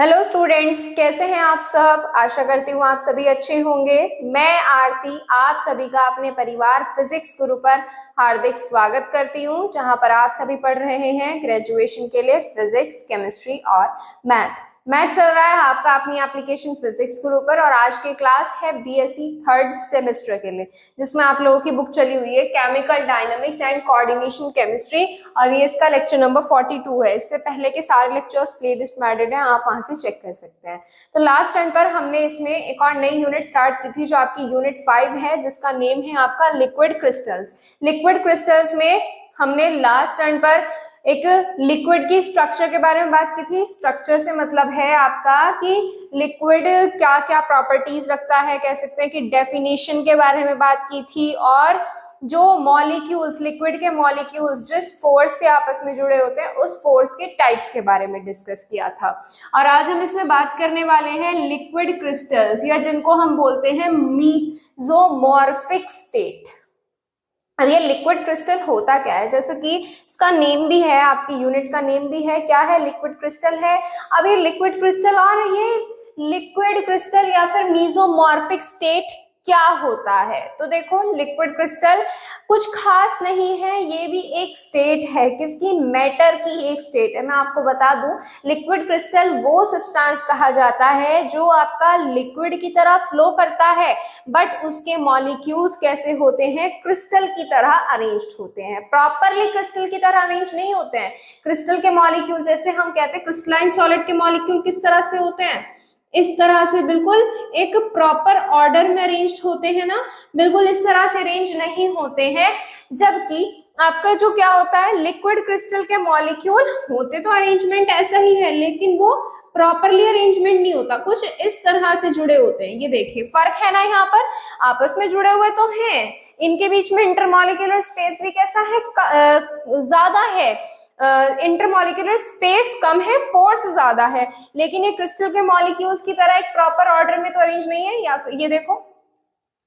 Hello students, कैसे हैं आप सब। आशा करती हूँ आप सभी अच्छे होंगे। मैं आरती आप सभी का अपने परिवार फिजिक्स गुरु पर हार्दिक स्वागत करती हूँ, जहां पर आप सभी पढ़ रहे हैं ग्रेजुएशन के लिए फिजिक्स, केमिस्ट्री और मैथ चल रहा है आपका अपनी एप्लीकेशन फिजिक्स गुरु पर। और आज की क्लास है बीएससी थर्ड सेमेस्टर के लिए, जिसमें आप लोगों की बुक चली हुई है chemical dynamics and coordination chemistry, और ये इसका लेक्चर नंबर 42 है। इससे पहले के सारे लेक्चर्स प्लेलिस्ट में एडेड हैं, आप वहां से चेक कर सकते हैं। तो लास्ट टर्न पर हमने इसमें एक और नई यूनिट स्टार्ट की थी, जो आपकी यूनिट 5 है, जिसका नेम है आपका लिक्विड क्रिस्टल्स। लिक्विड क्रिस्टल्स में हमने लास्ट टर्न पर एक लिक्विड की स्ट्रक्चर के बारे में बात की थी। स्ट्रक्चर से मतलब है आपका कि लिक्विड क्या क्या प्रॉपर्टीज रखता है, कह सकते हैं कि डेफिनेशन के बारे में बात की थी, और जो मॉलिक्यूल्स, लिक्विड के मॉलिक्यूल्स जिस फोर्स से आपस में जुड़े होते हैं, उस फोर्स के टाइप्स के बारे में डिस्कस किया था। और आज हम इसमें बात करने वाले हैं लिक्विड क्रिस्टल्स, या जिनको हम बोलते हैं मीजोमॉर्फिक स्टेट। और ये लिक्विड क्रिस्टल होता क्या है, जैसे कि इसका नेम भी है, आपकी यूनिट का नेम भी है, क्या है, लिक्विड क्रिस्टल है। अब ये लिक्विड क्रिस्टल और ये लिक्विड क्रिस्टल या फिर मीजोमॉर्फिक स्टेट क्या होता है। तो देखो, लिक्विड क्रिस्टल कुछ खास नहीं है, ये भी एक स्टेट है। किसकी? मैटर की एक स्टेट है। मैं आपको बता दूं, लिक्विड क्रिस्टल वो सब्सटेंस कहा जाता है जो आपका लिक्विड की तरह फ्लो करता है, बट उसके मॉलिक्यूल्स कैसे होते हैं? क्रिस्टल की तरह अरेंज्ड होते हैं। प्रॉपरली क्रिस्टल की तरह अरेंज नहीं होते हैं। क्रिस्टल के मॉलिक्यूल, जैसे हम कहते हैं क्रिस्टलाइन सॉलिड के मॉलिक्यूल किस तरह से होते हैं, इस तरह से बिल्कुल एक प्रॉपर ऑर्डर में अरेंज्ड होते हैं ना, बिल्कुल इस तरह से अरेंज नहीं होते हैं। जबकि आपका जो क्या होता है, लिक्विड क्रिस्टल के मॉलिक्यूल होते तो अरेंजमेंट ऐसा ही है, लेकिन वो प्रॉपरली अरेंजमेंट नहीं होता, कुछ इस तरह से जुड़े होते हैं। ये देखिए फर्क है ना, यहाँ पर आपस में जुड़े हुए तो हैं, इनके बीच में इंटरमॉलिक्यूलर स्पेस भी कैसा है, ज्यादा है। इंटरमॉलिक्यूलर स्पेस कम है, फोर्स ज्यादा है, लेकिन ये क्रिस्टल के मॉलिक्यूल्स की तरह एक प्रॉपर ऑर्डर में तो अरेंज नहीं है। या फिर ये देखो,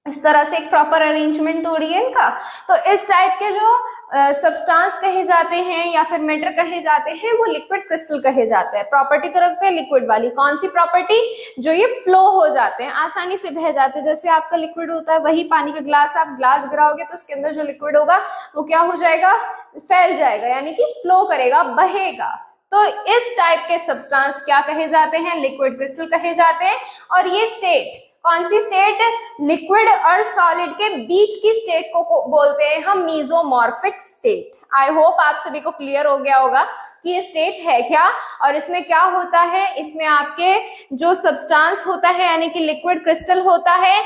इस तरह से एक प्रॉपर अरेंजमेंट हो रही है इनका। तो इस टाइप के जो सब्सटेंस कहे जाते हैं या फिर मैटर कहे जाते हैं, वो लिक्विड क्रिस्टल कहे जाते हैं। प्रॉपर्टी तो रखते हैं लिक्विड वाली, कौन सी प्रॉपर्टी? जो ये फ्लो हो जाते हैं, आसानी से बह जाते हैं। जैसे आपका लिक्विड होता है, वही पानी का ग्लास, आप ग्लास गिराओगे तो उसके अंदर जो लिक्विड होगा वो क्या हो जाएगा? फैल जाएगा, यानी कि फ्लो करेगा, बहेगा। तो इस टाइप के सब्सटेंस क्या कहे जाते हैं? लिक्विड क्रिस्टल कहे जाते हैं। और ये स्टेट, कौन सी स्टेट? लिक्विड और सॉलिड के बीच की स्टेट को बोलते हैं हम मीजोमॉर्फिक स्टेट। आई होप आप सभी को क्लियर हो गया होगा कि ये स्टेट है क्या और इसमें क्या होता है। इसमें आपके जो सब्सटेंस होता है, यानी कि लिक्विड क्रिस्टल होता है,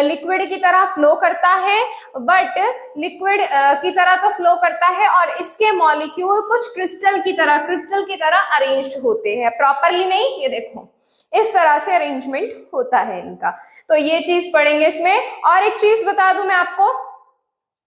लिक्विड की तरह फ्लो करता है, बट लिक्विड की तरह तो फ्लो करता है, और इसके मॉलिक्यूल कुछ क्रिस्टल की तरह अरेंज्ड होते हैं, प्रॉपरली नहीं। ये देखो, इस तरह से अरेंजमेंट होता है इनका। तो ये चीज पढ़ेंगे इसमें। और एक चीज बता दूं मैं आपको,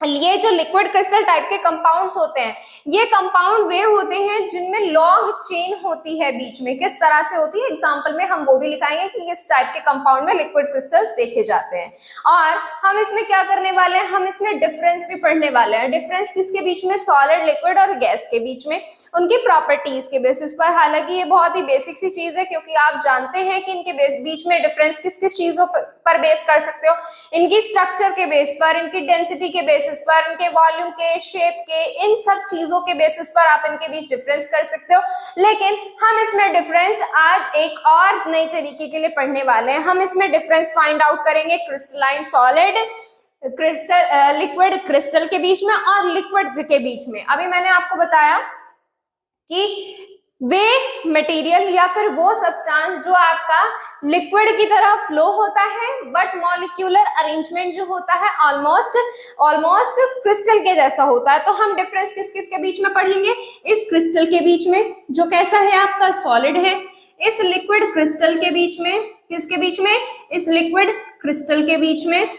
ये जो लिक्विड क्रिस्टल टाइप के कंपाउंड्स होते हैं, ये कंपाउंड वे होते हैं जिनमें लॉन्ग चेन होती है बीच में। किस तरह से होती है, एग्जांपल में हम वो भी लिखाएंगे कि इस टाइप के कंपाउंड में लिक्विड क्रिस्टल्स देखे जाते हैं। और हम इसमें क्या करने वाले हैं, हम इसमें डिफरेंस भी पढ़ने वाले हैं। डिफरेंस किसके बीच में? सॉलिड, लिक्विड और गैस के बीच में, उनकी प्रॉपर्टीज के बेसिस पर। हालांकि ये बहुत ही बेसिक सी चीज है, क्योंकि आप जानते हैं कि इनके बीच में डिफरेंस किस किस चीजों पर बेस कर सकते हो। इनकी स्ट्रक्चर के बेस पर, इनकी डेंसिटी के बेसिस पर, इनके वॉल्यूम के, शेप के, इन सब चीजों के बेसिस पर आप इनके बीच डिफरेंस कर सकते हो। लेकिन हम इसमें डिफरेंस आज एक और नई तरीके के लिए पढ़ने वाले हैं। हम इसमें डिफरेंस फाइंड आउट करेंगे crystalline solid, crystal, liquid crystal के बीच में और लिक्विड के बीच में। अभी मैंने आपको बताया कि वे मटेरियल या फिर वो सब्सटेंस जो आपका लिक्विड की तरह फ्लो होता है, बट मॉलिक्यूलर अरेंजमेंट जो होता है ऑलमोस्ट क्रिस्टल के जैसा होता है। तो हम डिफरेंस किस किस के बीच में पढ़ेंगे? इस क्रिस्टल के बीच में, जो कैसा है आपका सॉलिड है, इस लिक्विड क्रिस्टल के बीच में, किसके बीच में? इस लिक्विड क्रिस्टल के बीच में,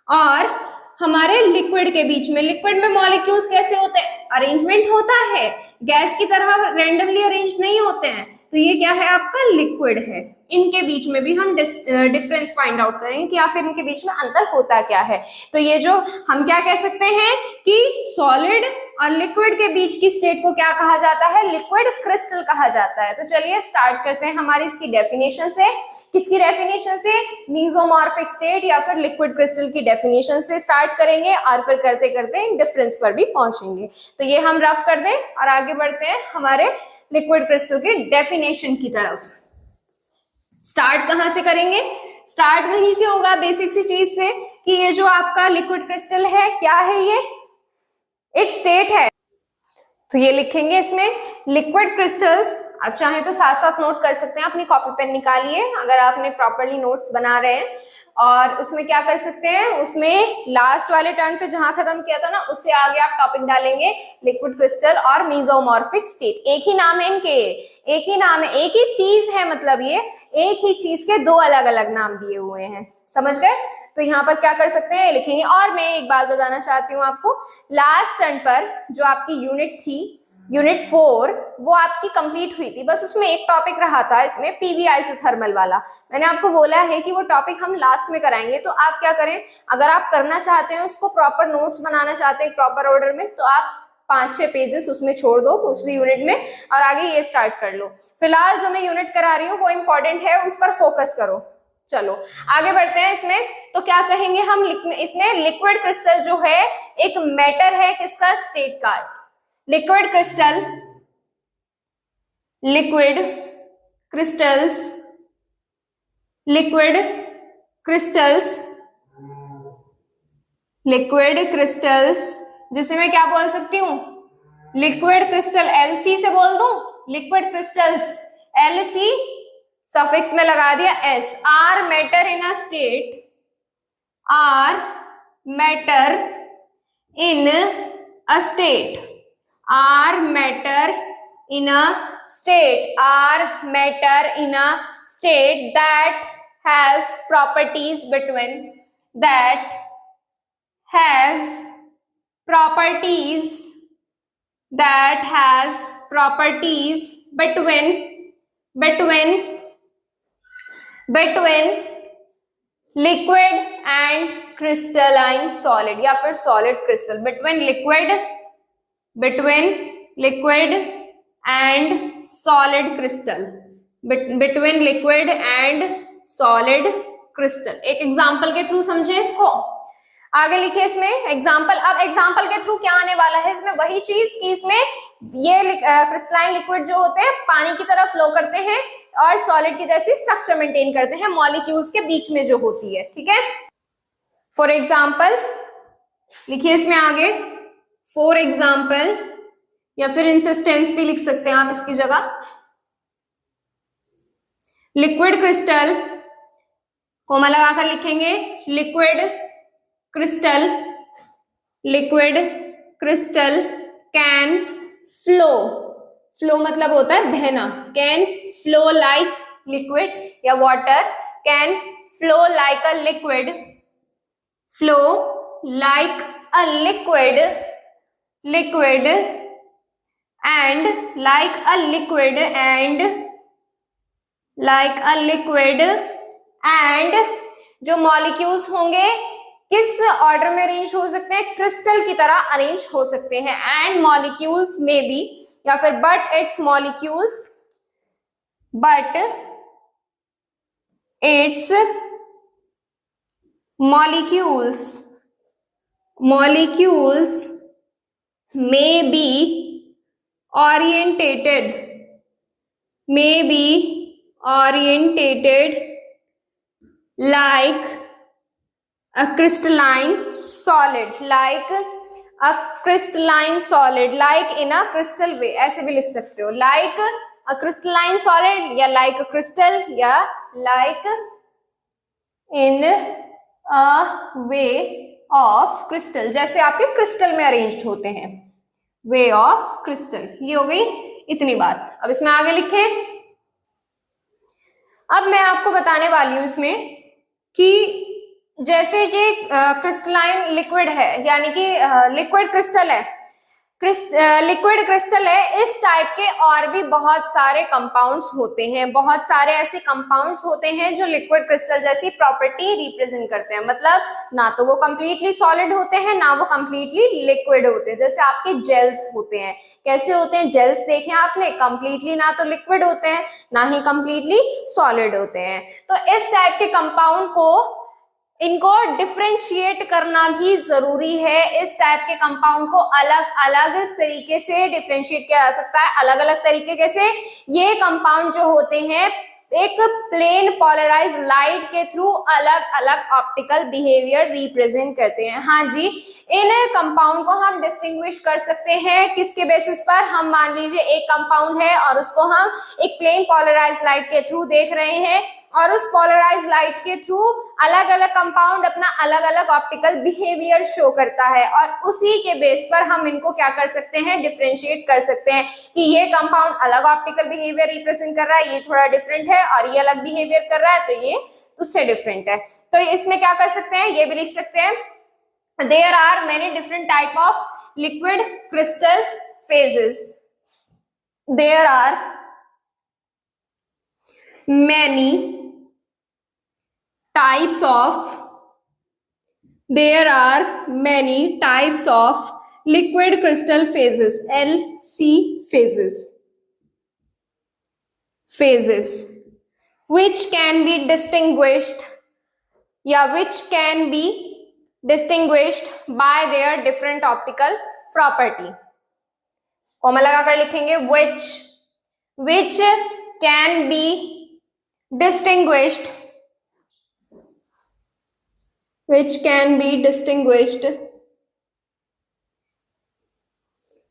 और हमारे लिक्विड के बीच में। लिक्विड में मॉलिक्यूल्स कैसे होते हैं? अरेंजमेंट होता है, गैस की तरह रैंडमली अरेंज नहीं होते हैं। तो ये क्या है आपका? लिक्विड है। इनके बीच में भी हम डिफरेंस फाइंड आउट करेंगे कि आखिर इनके बीच में अंतर होता क्या है। तो ये जो हम क्या कह सकते हैं कि सॉलिड और लिक्विड के बीच की स्टेट को क्या कहा जाता है? लिक्विड क्रिस्टल कहा जाता है। तो चलिए स्टार्ट करते हैं हमारी इसकी डेफिनेशन से। किसकी डेफिनेशन से? मीसोमॉर्फिक स्टेट या फिर लिक्विड क्रिस्टल की डेफिनेशन से स्टार्ट करेंगे और फिर करते करते डिफरेंस पर भी पहुंचेंगे। तो ये हम रफ कर दें और आगे बढ़ते हैं हमारे लिक्विड क्रिस्टल के डेफिनेशन की तरफ। स्टार्ट कहां से करेंगे? स्टार्ट वहीं से होगा, बेसिक सी चीज से, कि ये जो आपका लिक्विड क्रिस्टल है क्या है? ये एक स्टेट है। तो ये लिखेंगे इसमें लिक्विड क्रिस्टल्स। आप चाहें तो साथ साथ नोट कर सकते हैं, अपनी कॉपी पेन निकालिए अगर आपने प्रॉपरली नोट्स बना रहे हैं। और उसमें क्या कर सकते हैं, उसमें लास्ट वाले टर्न पे जहां खत्म किया था ना, उससे आगे आप टॉपिक डालेंगे लिक्विड क्रिस्टल और मीसोमॉर्फिक स्टेट। एक ही नाम है इनके, एक ही नाम है, एक ही चीज है, मतलब ये एक ही चीज के दो अलग अलग नाम दिए हुए हैं। समझ गए? तो यहाँ पर क्या कर सकते हैं, लिखेंगे। और मैं एक बात बताना चाहती हूँ आपको, लास्ट टर्न पर जो आपकी यूनिट थी, यूनिट 4, वो आपकी कंप्लीट हुई थी। बस उसमें एक टॉपिक रहा था इसमें, पीवी आइसोथर्मल वाला। मैंने आपको बोला है कि वो टॉपिक हम लास्ट में कराएंगे। तो आप क्या करें, अगर आप करना चाहते हैं उसको, प्रॉपर नोट्स बनाना चाहते हैं प्रॉपर ऑर्डर में, तो आप 5-6 पेजेस उसमें छोड़ दो दूसरी यूनिट में और आगे ये स्टार्ट कर लो। फिलहाल जो मैं यूनिट करा रही हूँ वो इंपॉर्टेंट है, उस पर फोकस करो। चलो आगे बढ़ते हैं इसमें। तो क्या कहेंगे हम इसमें? लिक्विड क्रिस्टल जो है एक मैटर है, किसका? स्टेट का। Liquid crystal, liquid crystals, liquid crystals, liquid crystals, जिसे मैं क्या बोल सकती हूं? लिक्विड क्रिस्टल, एलसी से बोल दूं, लिक्विड क्रिस्टल्स, एलसी सफिक्स में लगा दिया S, are matter in a state, are matter in a state, are matter in a state, are matter in a state that has properties between, that has properties, that has properties between liquid and crystalline solid या फिर solid crystal, between liquid and solid crystal, between liquid and solid crystal। एक example के through समझे इसको। आगे लिखे इसमें example. अब एग्जाम्पल के थ्रू क्या आने वाला है इसमें? वही चीज कि इसमें ये क्रिस्टलाइन लिक्विड जो होते हैं पानी की तरह फ्लो करते हैं और सॉलिड की जैसी स्ट्रक्चर मेंटेन करते हैं मॉलिक्यूल्स के बीच में जो होती है। ठीक है, फॉर एग्जाम्पल लिखिए इसमें आगे, फॉर एग्जाम्पल, या फिर इंसिस्टेंस भी लिख सकते हैं आप इसकी जगह। लिक्विड क्रिस्टल कोमा लगाकर लिखेंगे, liquid crystal, liquid crystal can flow, flow मतलब होता है बहना, कैन फ्लो लाइक लिक्विड, या water can flow like a liquid, flow like a liquid, liquid and like a liquid and like a liquid and जो molecules होंगे किस order में arrange हो सकते हैं? क्रिस्टल की तरह अरेंज हो सकते हैं। एंड मॉलिक्यूल्स में भी, या फिर but it's molecules, but it's molecules, molecules may be orientated, may be orientated like a crystalline solid, like a crystalline solid, like in a crystal way, ऐसे भी लिख सकते हो, like a crystalline solid या like a crystal या like in a way of crystal, जैसे आपके crystal में अरेंज्ड होते हैं, वे ऑफ क्रिस्टल। ये हो गई इतनी बात। अब इसमें आगे लिखे। अब मैं आपको बताने वाली हूं इसमें कि जैसे ये क्रिस्टलाइन लिक्विड है, यानी कि लिक्विड क्रिस्टल है, लिक्विड क्रिस्टल है, इस टाइप के और भी बहुत सारे कंपाउंड्स होते हैं, बहुत सारे ऐसे कंपाउंड्स होते हैं जो लिक्विड क्रिस्टल जैसी प्रॉपर्टी रिप्रेजेंट करते हैं। मतलब ना तो वो कंप्लीटली सॉलिड होते हैं, ना वो कंप्लीटली लिक्विड होते हैं। जैसे आपके जेल्स होते हैं, कैसे होते हैं जेल्स, देखे आपने, कंप्लीटली ना तो लिक्विड होते हैं, ना ही कंप्लीटली सॉलिड होते हैं। तो इस टाइप के कंपाउंड को, इनको डिफरेंशिएट करना भी जरूरी है। इस टाइप के कंपाउंड को अलग अलग तरीके से डिफरेंशिएट किया जा सकता है। अलग अलग तरीके कैसे, ये कंपाउंड जो होते हैं एक प्लेन पोलराइज लाइट के थ्रू अलग अलग ऑप्टिकल बिहेवियर रिप्रेजेंट करते हैं। हाँ जी, इन कंपाउंड को हम डिस्टिंग्विश कर सकते हैं किसके बेसिस पर, हम मान लीजिए एक कंपाउंड है और उसको हम एक प्लेन पोलराइज लाइट के थ्रू देख रहे हैं, और उस पोलराइज लाइट के थ्रू अलग अलग कंपाउंड अपना अलग अलग ऑप्टिकल बिहेवियर शो करता है, और उसी के बेस पर हम इनको क्या कर सकते हैं, डिफरेंशिएट कर सकते हैं कि ये कंपाउंड अलग ऑप्टिकल बिहेवियर रिप्रेजेंट कर रहा है, ये थोड़ा डिफरेंट है, और ये अलग बिहेवियर कर रहा है तो ये उससे डिफरेंट है। तो इसमें क्या कर सकते हैं, ये भी लिख सकते हैं, there are many different type of liquid crystal phases, there are many types of, there are many types of liquid crystal phases, LC phases which can be distinguished, which can be distinguished by their different optical property। Comma लगाकर लिखेंगे which can be distinguished,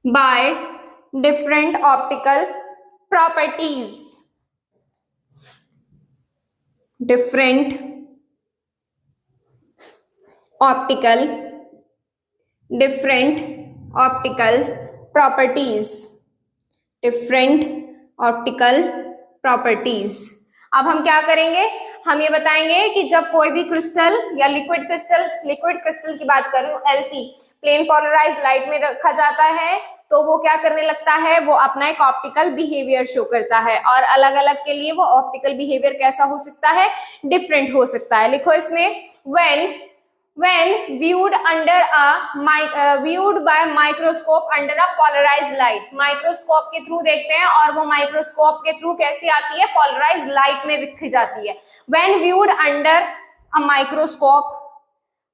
by different optical properties, different optical properties। अब हम क्या करेंगे, हम ये बताएंगे कि जब कोई भी क्रिस्टल या लिक्विड क्रिस्टल की बात कर रही हूँ, एलसी प्लेन पोलराइज लाइट में रखा जाता है, तो वो क्या करने लगता है, वो अपना एक ऑप्टिकल बिहेवियर शो करता है, और अलग अलग के लिए वो ऑप्टिकल बिहेवियर कैसा हो सकता है, डिफरेंट हो सकता है। लिखो इसमें, when viewed by microscope under a polarized light, microscope के थ्रू देखते हैं और वो माइक्रोस्कोप के थ्रू कैसी आती है, पोलराइज्ड लाइट में दिख जाती है। when viewed under a microscope,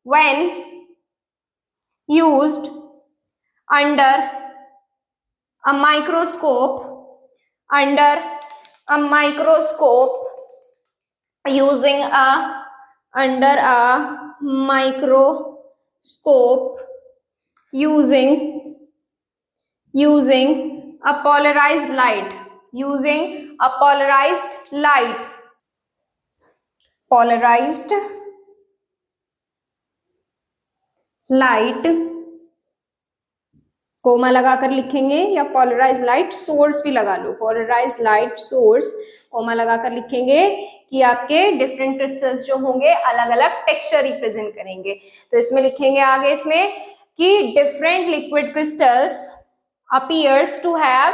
when used under a microscope, using under a microscope, using a polarized light, comma लगाकर लिखेंगे, या पोलराइज लाइट सोर्स भी लगा लो, पोलराइज लाइट सोर्स कोमा लगाकर लिखेंगे कि आपके डिफरेंट क्रिस्टल्स जो होंगे अलग अलग टेक्सचर रिप्रेजेंट करेंगे। तो इसमें लिखेंगे आगे इसमें कि different liquid crystals appears to have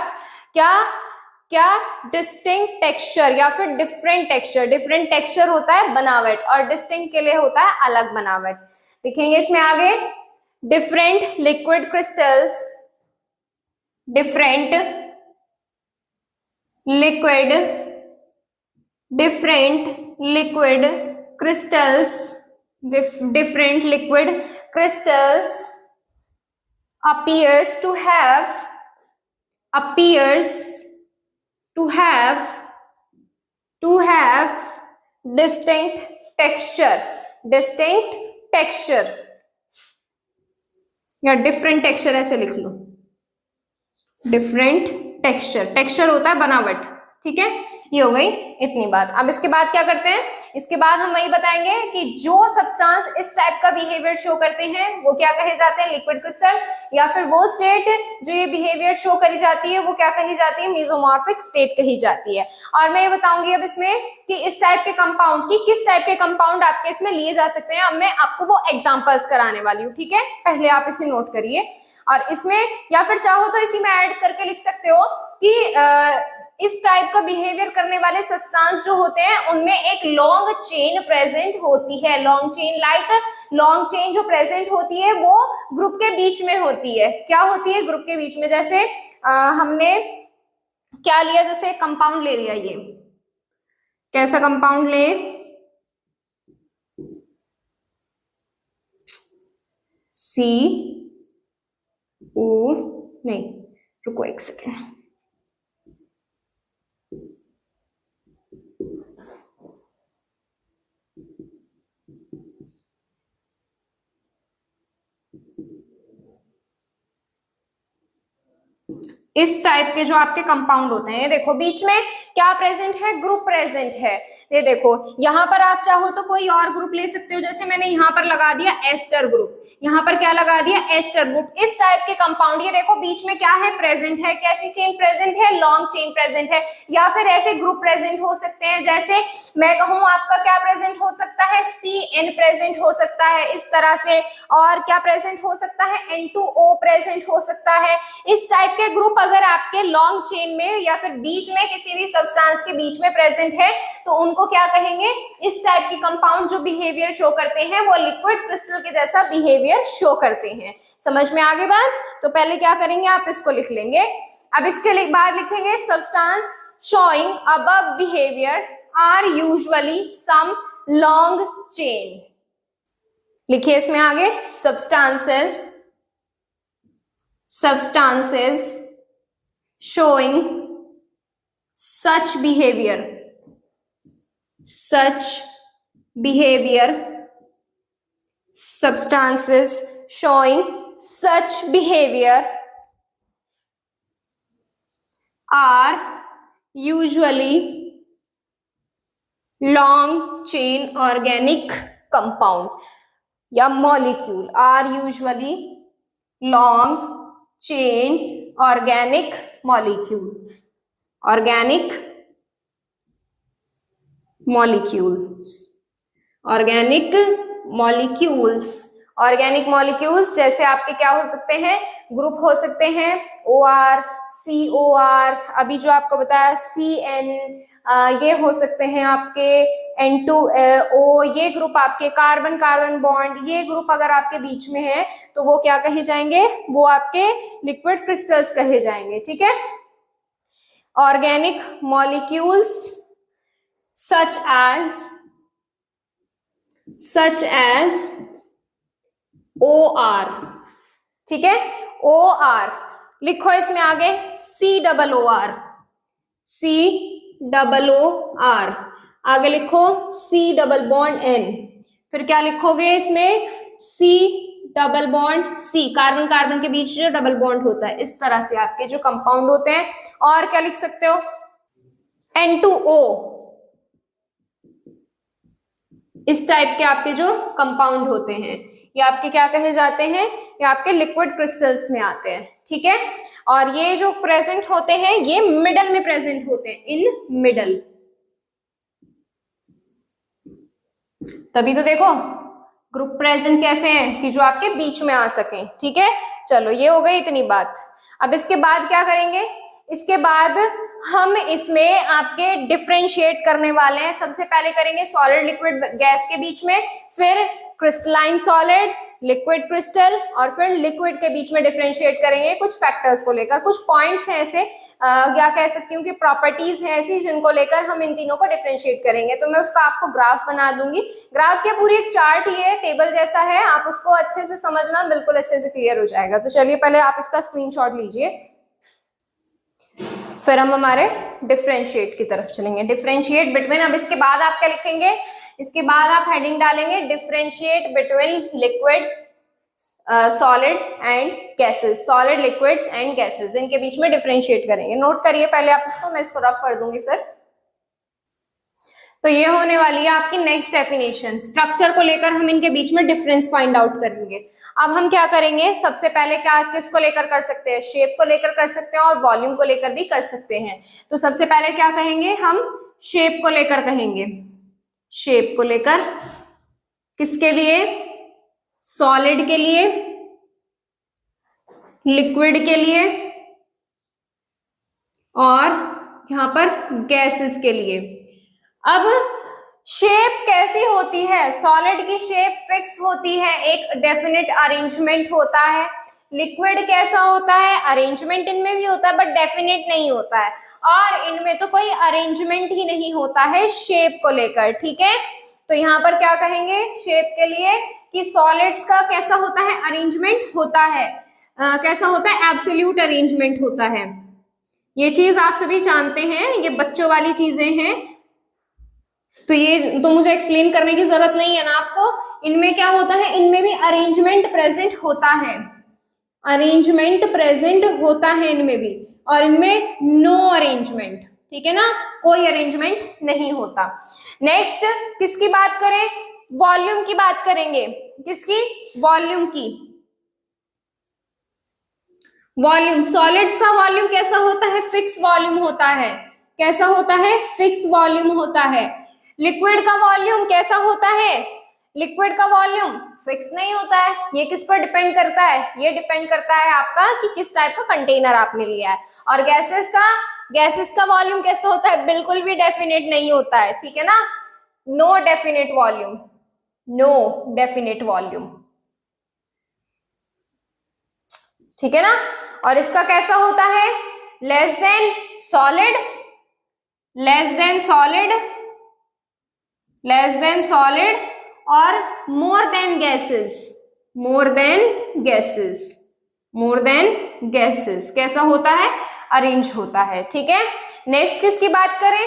क्या डिस्टिंक्ट टेक्सचर या फिर डिफरेंट टेक्सचर। डिफरेंट टेक्सचर होता है बनावट, और डिस्टिंक्ट के लिए होता है अलग बनावट। लिखेंगे इसमें आगे, different liquid crystals appears to have distinct texture या डिफरेंट टेक्सचर, ऐसे लिख लो, डिफरेंट टेक्सचर होता है बनावट। ठीक है, ये हो गई इतनी बात। अब इसके बाद क्या करते हैं, इसके बाद हम वही बताएंगे कि जो सब्सटेंस इस टाइप का बिहेवियर शो करते हैं वो क्या कहे जाते हैं, लिक्विड क्रिस्टल, या फिर वो स्टेट जो ये बिहेवियर शो करी जाती है वो क्या कही जाती है, मेसोमॉर्फिक स्टेट कही जाती है। और मैं ये बताऊंगी अब इसमें कि इस टाइप के कंपाउंड की किस टाइप के कंपाउंड आपके इसमें लिए जा सकते हैं। अब मैं आपको वो एग्जांपल्स कराने वाली हूँ। ठीक है, पहले आप इसे नोट करिए। और इसमें या फिर चाहो तो इसी में ऐड करके लिख सकते हो कि इस टाइप का बिहेवियर करने वाले सब्सटेंस जो होते हैं उनमें एक लॉन्ग चेन प्रेजेंट होती है। लॉन्ग चेन लॉन्ग चेन जो प्रेजेंट होती है वो ग्रुप के बीच में होती है। क्या होती है? ग्रुप के बीच में। जैसे हमने क्या लिया, जैसे कंपाउंड ले लिया, ये कैसा कंपाउंड ले, सी ओ, नहीं रुको एक सेकेंड, इस टाइप के जो आपके कंपाउंड होते हैं, ये देखो बीच में क्या प्रेजेंट है? ग्रुप प्रेजेंट है। ये देखो यहाँ पर आप चाहो तो कोई और ग्रुप ले सकते हो, जैसे मैंने यहाँ पर लगा दिया एस्टर ग्रुप, यहाँ पर क्या लगा दिया? Ester group. इस टाइप के कंपाउंड, ये देखो बीच में क्या है? प्रेजेंट है। कैसी चेन प्रेजेंट है? लॉन्ग चेन प्रेजेंट है। या फिर ऐसे ग्रुप प्रेजेंट हो सकते हैं, जैसे मैं कहूँ आपका क्या प्रेजेंट हो सकता है? CN प्रेजेंट हो सकता है इस तरह से। और क्या प्रेजेंट हो सकता है? N2O प्रेजेंट हो सकता है। इस टाइप के ग्रुप अगर आपके लॉन्ग चेन में या फिर बीच में किसी भी सब्सटेंस के बीच में प्रेजेंट है तो उनको क्या कहेंगे? इस टाइप की कंपाउंड जो बिहेवियर शो करते हैं वो लिक्विड क्रिस्टल के जैसा बिहेवियर शो करते हैं। समझ में आ गई बात? तो पहले क्या करेंगे, आप इसको लिख लेंगे। अब इसके बाद लिखेंगे substance showing above behaviour are usually some long chain. लिखिए इसमें आगे, substances showing such behavior substances showing such behavior are usually long chain organic compound या molecule, are usually long chain organic molecules जैसे आपके क्या हो सकते हैं? ग्रुप हो सकते हैं OR, COR, अभी जो आपको बताया CN, ये हो सकते हैं आपके N2O, ये ग्रुप आपके कार्बन कार्बन बॉन्ड, ये ग्रुप अगर आपके बीच में है तो वो क्या कहे जाएंगे? वो आपके लिक्विड क्रिस्टल्स कहे जाएंगे। ठीक है। Organic molecules such as OR, ठीक है, OR लिखो इसमें आगे COOR, आगे लिखो C डबल बॉन्ड N, फिर क्या लिखोगे इसमें? C double bond C, carbon carbon के बीच जो डबल बॉन्ड होता है, इस तरह से आपके जो कंपाउंड होते हैं। और क्या लिख सकते हो? N2O, इस टाइप के आपके जो कंपाउंड होते हैं ये आपके क्या कहे जाते हैं? ये आपके लिक्विड क्रिस्टल्स में आते हैं। ठीक है। और ये जो प्रेजेंट होते हैं ये मिडल में प्रेजेंट होते हैं, इन मिडल। तभी तो देखो ग्रुप प्रेजेंट कैसे हैं कि जो आपके बीच में आ सके। ठीक है। चलो ये हो गई इतनी बात। अब इसके बाद क्या करेंगे? इसके बाद हम इसमें आपके डिफरेंशिएट करने वाले हैं। सबसे पहले करेंगे सॉलिड लिक्विड गैस के बीच में, फिर क्रिस्टलाइन सॉलिड, लिक्विड क्रिस्टल, और फिर लिक्विड के बीच में डिफरेंशिएट करेंगे कुछ फैक्टर्स को लेकर। कुछ पॉइंट्स हैं ऐसे, क्या कह सकती हूँ कि प्रॉपर्टीज हैं ऐसी जिनको लेकर हम इन तीनों को डिफरेंशिएट करेंगे। तो मैं उसका आपको ग्राफ बना दूंगी। ग्राफ के पूरी एक चार्ट ही है, टेबल जैसा है, आप उसको अच्छे से समझना, बिल्कुल अच्छे से क्लियर हो जाएगा। तो चलिए पहले आप इसका स्क्रीनशॉट लीजिए, फिर हम हमारे डिफरेंशिएट की तरफ चलेंगे। डिफरेंशिएट बिटवीन, अब इसके बाद आप क्या लिखेंगे? इसके बाद आप हेडिंग डालेंगे differentiate between liquid solid and gases, solid liquids and gases, इनके बीच में डिफरेंशिएट करेंगे। नोट करिए पहले आप इसको, मैं इसको रफ कर दूंगी फिर। तो ये होने वाली है आपकी नेक्स्ट डेफिनेशन। स्ट्रक्चर को लेकर हम इनके बीच में डिफरेंस फाइंड आउट करेंगे। अब हम क्या करेंगे? सबसे पहले क्या किसको लेकर कर सकते हैं? शेप को लेकर कर सकते हैं और वॉल्यूम को लेकर भी कर सकते हैं। तो सबसे पहले क्या कहेंगे? हम शेप को लेकर कहेंगे। शेप को लेकर किसके लिए? सॉलिड के लिए, लिक्विड के लिए और यहां पर गैसेस के लिए। अब शेप कैसी होती है? सॉलिड की शेप फिक्स होती है, एक डेफिनेट अरेंजमेंट होता है। लिक्विड कैसा होता है? अरेंजमेंट इनमें भी होता है बट डेफिनेट नहीं होता है, और इनमें तो कोई अरेंजमेंट ही नहीं होता है शेप को लेकर। ठीक है, तो यहाँ पर क्या कहेंगे शेप के लिए कि सॉलिड्स का कैसा होता है? अरेंजमेंट होता है। कैसा होता है? एब्सोल्यूट अरेंजमेंट होता है। ये चीज आप सभी जानते हैं, ये बच्चों वाली चीजें हैं, तो ये तो मुझे एक्सप्लेन करने की जरूरत नहीं है ना आपको। इनमें क्या होता है? इनमें भी अरेंजमेंट प्रेजेंट होता है, अरेंजमेंट प्रेजेंट होता है इनमें भी, और इनमें नो अरेंजमेंट। ठीक है ना, कोई अरेंजमेंट नहीं होता। नेक्स्ट किसकी बात करें? वॉल्यूम की बात करेंगे। किसकी? वॉल्यूम की। वॉल्यूम, सॉलिड्स का वॉल्यूम कैसा होता है? फिक्स वॉल्यूम होता है। कैसा होता है? फिक्स वॉल्यूम होता है। लिक्विड का वॉल्यूम कैसा होता है? लिक्विड का वॉल्यूम फिक्स नहीं होता है। ये किस पर डिपेंड करता है? ये डिपेंड करता है आपका कि किस टाइप का कंटेनर आपने लिया है। और गैसेस का वॉल्यूम कैसा होता है? बिल्कुल भी डेफिनेट नहीं होता है। ठीक है ना, no definite volume, no definite volume. ठीक है ना, और इसका कैसा होता है? Less than solid, less than solid, less than solid, और more than gases, more than gases, more than gases. कैसा होता है? अरेंज होता है। ठीक है, नेक्स्ट किसकी बात करें?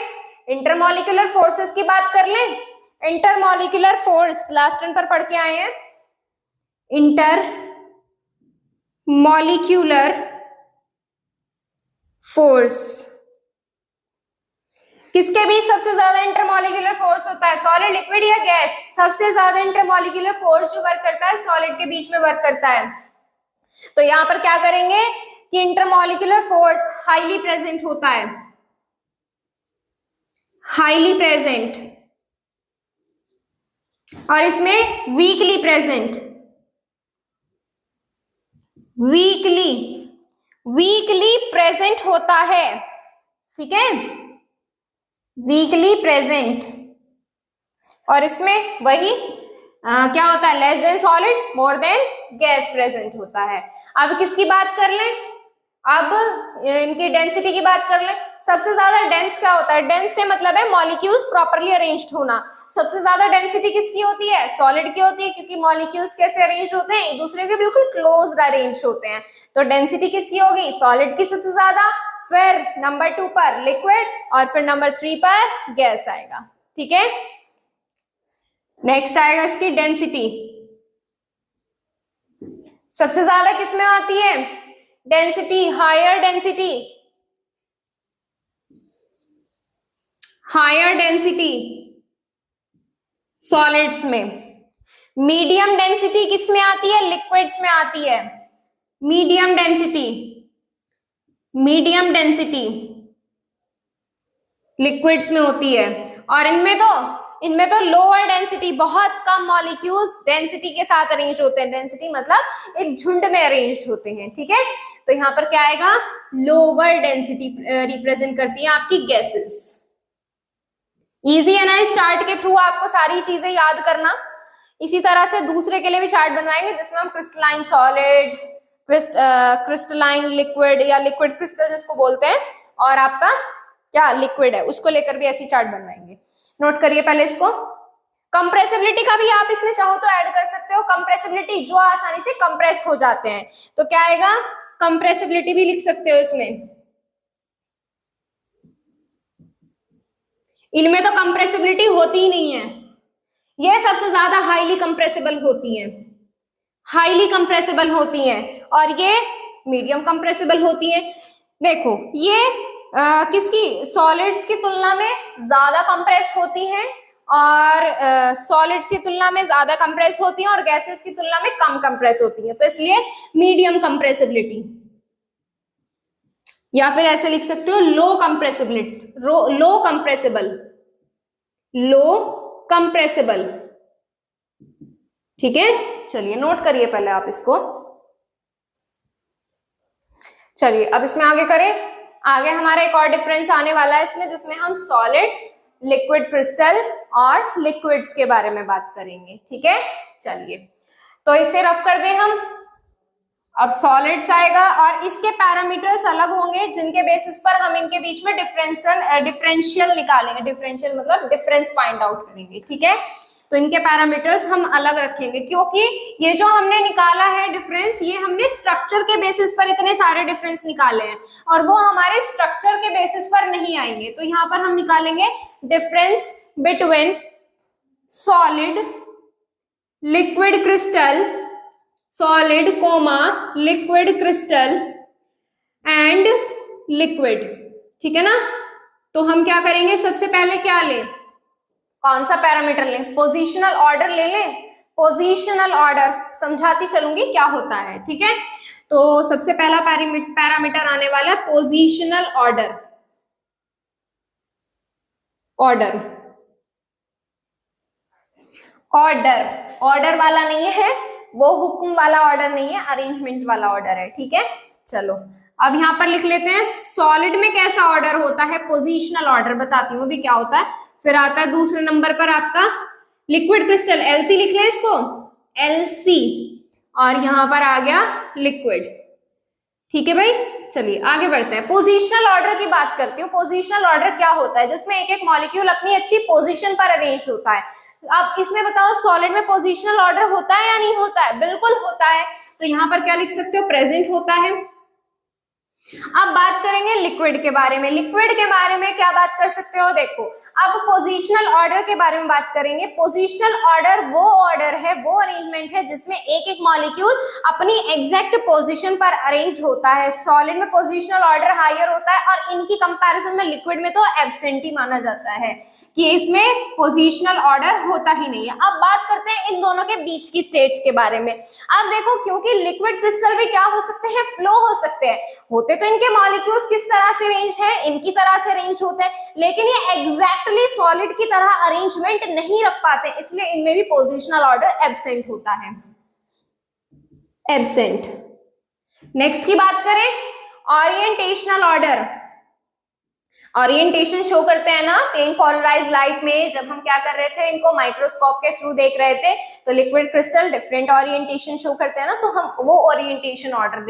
इंटरमॉलिक्यूलर फोर्सेस की बात कर लें। इंटरमॉलिक्यूलर फोर्स लास्ट टर्न पर पढ़ के आए हैं। इंटर मॉलिक्यूलर फोर्स, किसके बीच सबसे ज्यादा इंटरमॉलिक्यूलर फोर्स होता है? सॉलिड, लिक्विड या गैस? सबसे ज्यादा इंटरमॉलिक्यूलर फोर्स जो वर्क करता है सॉलिड के बीच में वर्क करता है। तो यहां पर क्या करेंगे कि इंटरमॉलिक्यूलर फोर्स हाईली प्रेजेंट होता है, हाईली प्रेजेंट, और इसमें weekly present, weekly, weekly present होता है। ठीक है, वीकली प्रेजेंट, और इसमें वही क्या होता है? Less than solid, more than gas present होता है। अब किसकी बात कर लें? अब इनकी डेंसिटी की बात कर लें। सबसे ज्यादा डेंस क्या होता है? डेंस से मतलब है मॉलिक्यूल्स प्रॉपर्ली अरेंज्ड होना। सबसे ज्यादा डेंसिटी किसकी होती है? सॉलिड की होती है, क्योंकि मॉलिक्यूल्स कैसे अरेंज होते हैं? एक दूसरे के बिल्कुल क्लोज अरेंज होते हैं। तो डेंसिटी किसकी होगी? सॉलिड की सबसे ज्यादा, फिर नंबर 2 पर लिक्विड, और फिर नंबर 3 पर गैस आएगा। ठीक है, नेक्स्ट आएगा इसकी डेंसिटी। सबसे ज्यादा किसमें आती है density? Higher density, higher density solids में। मीडियम डेंसिटी किसमें आती है? लिक्विड्स में आती है। Medium density, medium density liquids में होती है। और इनमें तो लोअर डेंसिटी, बहुत कम मॉलिक्यूल्स डेंसिटी के साथ अरेंज होते हैं। डेंसिटी मतलब एक झुंड में अरेंज होते हैं। ठीक है, तो यहां पर क्या आएगा? लोअर डेंसिटी रिप्रेजेंट करती है आपकी गैसेस। इजी है ना इस चार्ट के थ्रू आपको सारी चीजें याद करना। इसी तरह से दूसरे के लिए भी चार्ट बनवाएंगे जिसमें हम क्रिस्टलाइन सॉलिड, क्रिस्टलाइन लिक्विड या लिक्विड क्रिस्टल जिसको बोलते हैं, और आपका क्या लिक्विड है उसको लेकर भी ऐसी चार्ट बनवाएंगे। नोट करिए पहले इसको। कंप्रेसिबिलिटी का भी आप इसमें चाहो तो ऐड कर सकते हो। कंप्रेसिबिलिटी, जो आसानी से कंप्रेस हो जाते हैं, तो क्या आएगा? कंप्रेसिबिलिटी भी लिख सकते हो इसमें। इनमें तो कंप्रेसिबिलिटी होती ही नहीं है, ये सबसे ज्यादा हाईली कंप्रेसिबल होती हैं, हाईली कंप्रेसिबल होती हैं, और ये मीडियम कंप्रेसिबल होती हैं। देखो ये किसकी? सॉलिड्स की तुलना में ज्यादा कंप्रेस होती हैं, और सॉलिड्स की तुलना में ज्यादा कंप्रेस होती हैं, और गैसेस की तुलना में कम कंप्रेस होती हैं। तो इसलिए मीडियम कंप्रेसिबिलिटी, या फिर ऐसे लिख सकते हो low compressibility, low compressible, low compressible. ठीक है, चलिए नोट करिए पहले आप इसको। चलिए अब इसमें आगे करें। आगे हमारा एक और डिफरेंस आने वाला है इसमें, जिसमें हम सॉलिड, लिक्विड क्रिस्टल और लिक्विड्स के बारे में बात करेंगे। ठीक है, चलिए तो इसे रफ कर दें हम। अब सॉलिड्स आएगा और इसके पैरामीटर्स अलग होंगे, जिनके बेसिस पर हम इनके बीच में डिफरेंशियल निकालेंगे। डिफरेंशियल मतलब डिफरेंस फाइंड आउट करेंगे। ठीक है, तो इनके पैरामीटर्स हम अलग रखेंगे, क्योंकि ये जो हमने निकाला है डिफरेंस, ये हमने स्ट्रक्चर के बेसिस पर इतने सारे डिफरेंस निकाले हैं और वो हमारे स्ट्रक्चर के बेसिस पर नहीं आएंगे। तो यहाँ पर हम निकालेंगे difference between solid, liquid crystal, solid comma liquid crystal and liquid. ठीक है ना, तो हम क्या करेंगे, सबसे पहले क्या लें, कौन सा पैरामीटर लें, पोजीशनल ऑर्डर ले लें। पोजीशनल ऑर्डर समझाती चलूंगी क्या होता है। ठीक है, तो सबसे पहला पैरामीटर आने वाला है positional order. Order order order वाला नहीं है, वो हुक्म वाला ऑर्डर नहीं है, अरेंजमेंट वाला ऑर्डर है। ठीक है, चलो अब यहां पर लिख लेते हैं सॉलिड में कैसा ऑर्डर होता है, पोजीशनल ऑर्डर बताती हूँ भी क्या होता है। फिर आता है दूसरे नंबर पर आपका लिक्विड क्रिस्टल, एलसी लिख लें इसको, एलसी, और यहां पर आ गया लिक्विड। ठीक है भाई, चलिए आगे बढ़ते हैं। पोजीशनल ऑर्डर की बात करती हूँ। पोजीशनल ऑर्डर क्या होता है, जिसमें एक एक मॉलिक्यूल अपनी अच्छी पोजीशन पर अरेंज होता है। आप इसमें बताओ सॉलिड में पोजीशनल ऑर्डर होता है या नहीं होता है? बिल्कुल होता है। तो यहाँ पर क्या लिख सकते हो, प्रेजेंट होता है। अब बात करेंगे लिक्विड के बारे में। लिक्विड के बारे में क्या बात कर सकते हो, देखो अब पोजीशनल ऑर्डर के बारे में बात करेंगे। पोजीशनल ऑर्डर वो ऑर्डर है, वो अरेंजमेंट है जिसमें एक एक मॉलिक्यूल अपनी एग्जैक्ट पोजीशन पर अरेंज होता है। सॉलिड में पोजीशनल ऑर्डर हायर होता है और इनकी कंपैरिजन में लिक्विड में तो एब्सेंट ही माना जाता है कि इसमें पोजीशनल ऑर्डर होता ही नहीं है। अब बात करते हैं इन दोनों के बीच की स्टेट्स के बारे में। अब देखो, क्योंकि लिक्विड क्रिस्टल भी क्या हो सकते हैं, फ्लो हो सकते हैं। होते तो इनके मॉलिक्यूल्स किस तरह से अरेंज हैं, इनकी तरह से अरेंज होते हैं, लेकिन ये एग्जैक्टली सॉलिड की तरह अरेंजमेंट नहीं रख पाते, इसलिए इनमें भी पोजीशनल ऑर्डर एब्सेंट होता है, एब्सेंट। नेक्स्ट की बात करें, ओरिएंटेशनल ऑर्डर। ओरिएंटेशन शो करते हैं ना इन पोलराइज्ड लाइट में। जब हम क्या कर रहे थे, इनको माइक्रोस्कोप के थ्रू देख रहे थे, तो liquid crystal different orientation show करते हैं ना, तो हम वो ओरिएंटेशन ऑर्डर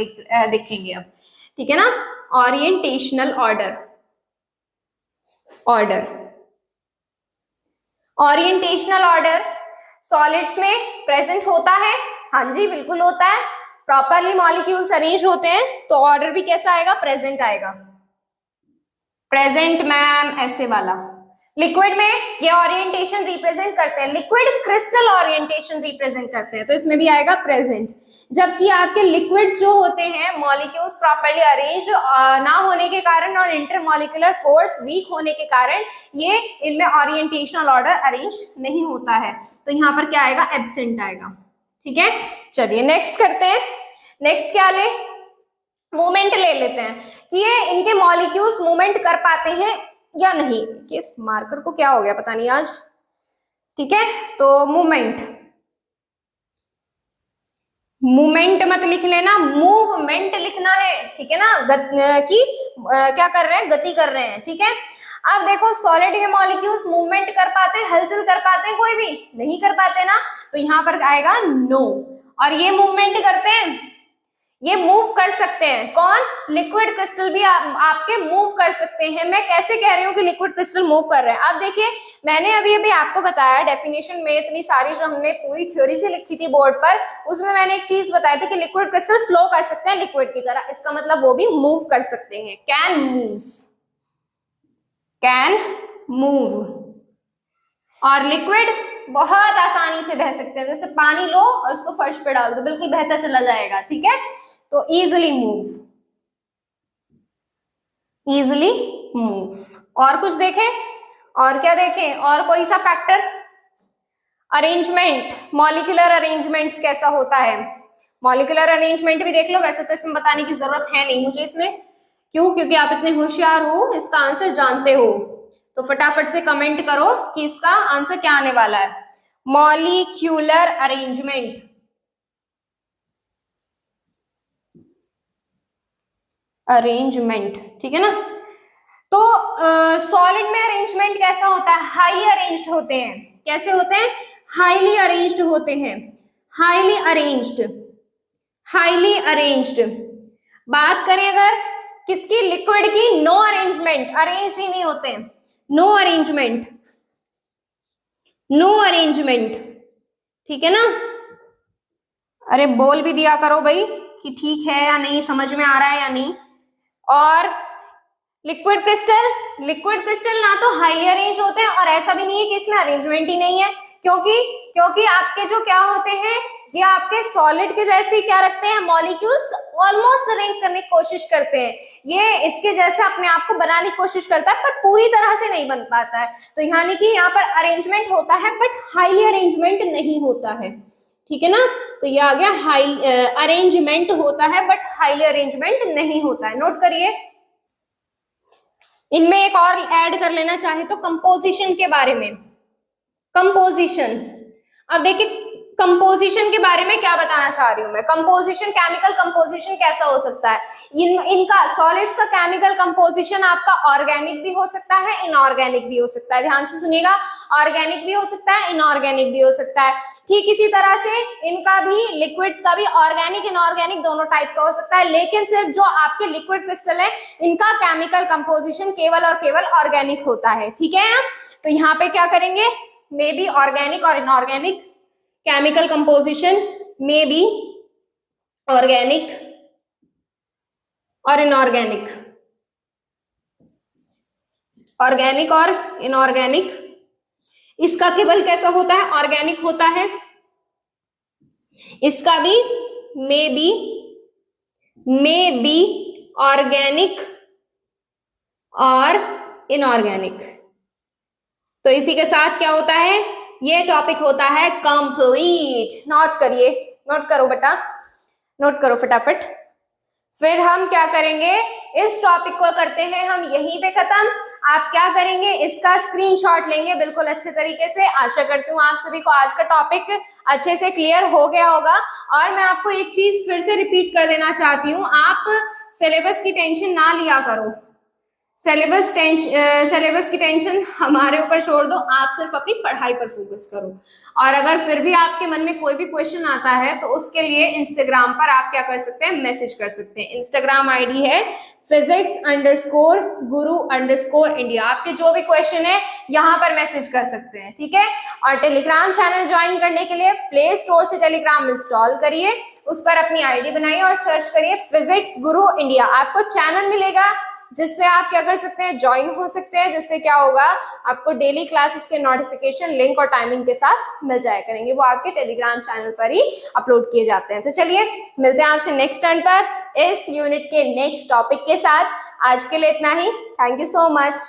देखेंगे अब। ठीक है ना, orientational order. Orientational order solids में प्रेजेंट होता है, हाँ जी बिल्कुल होता है। प्रॉपरली मॉलिक्यूल्स अरेंज होते हैं तो ऑर्डर भी कैसा आएगा, प्रेजेंट आएगा। प्रेजेंट मैम, ऐसे वाला। लिक्विड में ये ओरिएंटेशन रिप्रेजेंट करते हैं, लिक्विड क्रिस्टल ओरिएंटेशन रिप्रेजेंट करते हैं, तो इसमें भी आएगा प्रेजेंट। जबकि आपके लिक्विड्स जो होते हैं, मॉलिक्यूल्स प्रॉपर्ली अरेंज ना होने के कारण और इंटरमॉलिक्यूलर फोर्स वीक होने के कारण ये इनमें ओरिएंटेशनल ऑर्डर अरेंज नहीं होता है, तो यहाँ पर क्या आएगा, एब्सेंट आएगा। ठीक है, चलिए नेक्स्ट करते हैं। नेक्स्ट क्या ले, मूवमेंट ले लेते हैं कि ये इनके मॉलिक्यूल्स मूवमेंट कर पाते हैं या नहीं। किस मार्कर को क्या हो गया पता नहीं आज। ठीक है, तो मूवमेंट मत लिख लेना, मूवमेंट लिखना है। ठीक है ना, क्या कर रहे हैं, गति कर रहे हैं। ठीक है, अब देखो सॉलिड के मॉलिक्यूल्स मूवमेंट कर पाते हैं, हलचल कर पाते हैं, कोई भी नहीं कर पाते ना, तो यहाँ पर आएगा नो। और ये मूवमेंट करते हैं, ये मूव कर सकते हैं। कौन, लिक्विड क्रिस्टल भी आपके मूव कर सकते हैं। मैं कैसे कह रही हूँ कि लिक्विड क्रिस्टल मूव कर रहे हैं, आप देखिए मैंने अभी आपको बताया डेफिनेशन में, इतनी सारी जो हमने पूरी थ्योरी से लिखी थी बोर्ड पर, उसमें मैंने एक चीज बताई थी कि लिक्विड क्रिस्टल फ्लो कर सकते हैं लिक्विड की तरह। इसका मतलब वो भी मूव कर सकते हैं, कैन मूव। और लिक्विड बहुत आसानी से बह सकते हैं, जैसे पानी लो और उसको फर्श पे डाल दो, बिल्कुल बहता चला जाएगा। ठीक है, तो इजिली मूव। और कुछ देखें, और क्या देखें, और कोई सा फैक्टर, अरेंजमेंट, मॉलिक्यूलर अरेंजमेंट कैसा होता है। मॉलिक्यूलर अरेंजमेंट भी देख लो, वैसे तो इसमें बताने की जरूरत है नहीं मुझे इसमें, क्यों, क्योंकि आप इतने होशियार हो, इसका आंसर जानते हो, तो फटाफट से कमेंट करो कि इसका आंसर क्या आने वाला है। मॉलिक्यूलर अरेंजमेंट, ठीक है ना। तो सॉलिड में अरेंजमेंट कैसा होता है, हाईली अरेंज्ड होते हैं। कैसे होते हैं, हाईली अरेंज्ड होते हैं, हाईली अरेंज्ड, हाईली अरेंज्ड। बात करें अगर किसकी, लिक्विड की, नो अरेंजमेंट, अरेंज ही नहीं होते हैं, नो अरेंजमेंट, नो अरेंजमेंट, ठीक है ना। अरे बोल भी दिया करो भाई कि ठीक है या नहीं, समझ में आ रहा है या नहीं। और लिक्विड क्रिस्टल, लिक्विड क्रिस्टल ना तो हाईली अरेंज होते हैं और ऐसा भी नहीं है कि इसमें अरेंजमेंट ही नहीं है, क्योंकि आपके जो क्या होते हैं, ये आपके सॉलिड के जैसे क्या रखते हैं, मॉलिक्यूल्स ऑलमोस्ट अरेंज करने की कोशिश करते हैं, ये इसके जैसे अपने आप को बनाने की कोशिश करता है, पर पूरी तरह से नहीं बन पाता है। तो यानी कि यहाँ पर अरेंजमेंट होता है बट हाईली अरेंजमेंट नहीं होता है, ठीक है ना। तो ये आ गया, हाई अरेंजमेंट होता है बट हाईली अरेंजमेंट नहीं होता है, नोट करिए। इनमें एक और ऐड कर लेना चाहे तो कंपोजिशन के बारे में, कंपोजिशन। अब देखिए कंपोजिशन के बारे में क्या बताना चाह रही हूं मैं। कंपोजिशन, केमिकल कंपोजिशन कैसा हो सकता है, इनका सॉलिड्स का केमिकल कंपोजिशन आपका ऑर्गेनिक भी हो सकता है, इनऑर्गेनिक भी हो सकता है। ध्यान से सुनिएगा, ऑर्गेनिक भी हो सकता है, इनऑर्गेनिक भी हो सकता है। ठीक इसी तरह से इनका भी, लिक्विड्स का भी ऑर्गेनिक इनऑर्गेनिक दोनों टाइप का हो सकता है, लेकिन सिर्फ जो आपके लिक्विड क्रिस्टल है इनका केमिकल कंपोजिशन केवल और केवल ऑर्गेनिक होता है, ठीक है ना। तो यहाँ पे क्या करेंगे, मे बी ऑर्गेनिक और inorganic, chemical composition may be organic और इनऑर्गेनिक, ऑर्गेनिक और इनऑर्गेनिक। इसका केवल कैसा होता है, ऑर्गेनिक होता है। इसका भी मे बी ऑर्गेनिक और इनऑर्गेनिक। तो इसी के साथ क्या होता है, ये टॉपिक होता है कंप्लीट। नोट करिए, नोट करो बेटा, नोट करो फटाफट। फिर हम क्या करेंगे, इस टॉपिक को करते हैं हम यहीं पे खत्म। आप क्या करेंगे, इसका स्क्रीनशॉट लेंगे बिल्कुल अच्छे तरीके से। आशा करती हूँ आप सभी को आज का टॉपिक अच्छे से क्लियर हो गया होगा। और मैं आपको एक चीज फिर से रिपीट कर देना चाहती हूँ, आप सिलेबस की टेंशन ना लिया करो, सिलेबस की टेंशन हमारे ऊपर छोड़ दो, आप सिर्फ अपनी पढ़ाई पर फोकस करो। और अगर फिर भी आपके मन में कोई भी क्वेश्चन आता है तो उसके लिए इंस्टाग्राम पर आप क्या कर सकते हैं, मैसेज कर सकते हैं। इंस्टाग्राम आईडी है physics_guru_India। आपके जो भी क्वेश्चन है यहाँ पर मैसेज कर सकते हैं, ठीक है। और टेलीग्राम चैनल ज्वाइन करने के लिए प्ले स्टोर से टेलीग्राम इंस्टॉल करिए, उस पर अपनी आईडी बनाइए और सर्च करिए फिजिक्स गुरु इंडिया। आपको चैनल मिलेगा जिसमें आप क्या कर सकते हैं, ज्वाइन हो सकते हैं, जिससे क्या होगा, आपको डेली क्लासेस के नोटिफिकेशन लिंक और टाइमिंग के साथ मिल जाया करेंगे। वो आपके टेलीग्राम चैनल पर ही अपलोड किए जाते हैं। तो चलिए मिलते हैं आपसे नेक्स्ट टर्न पर इस यूनिट के नेक्स्ट टॉपिक के साथ। आज के लिए इतना ही। Thank you so much.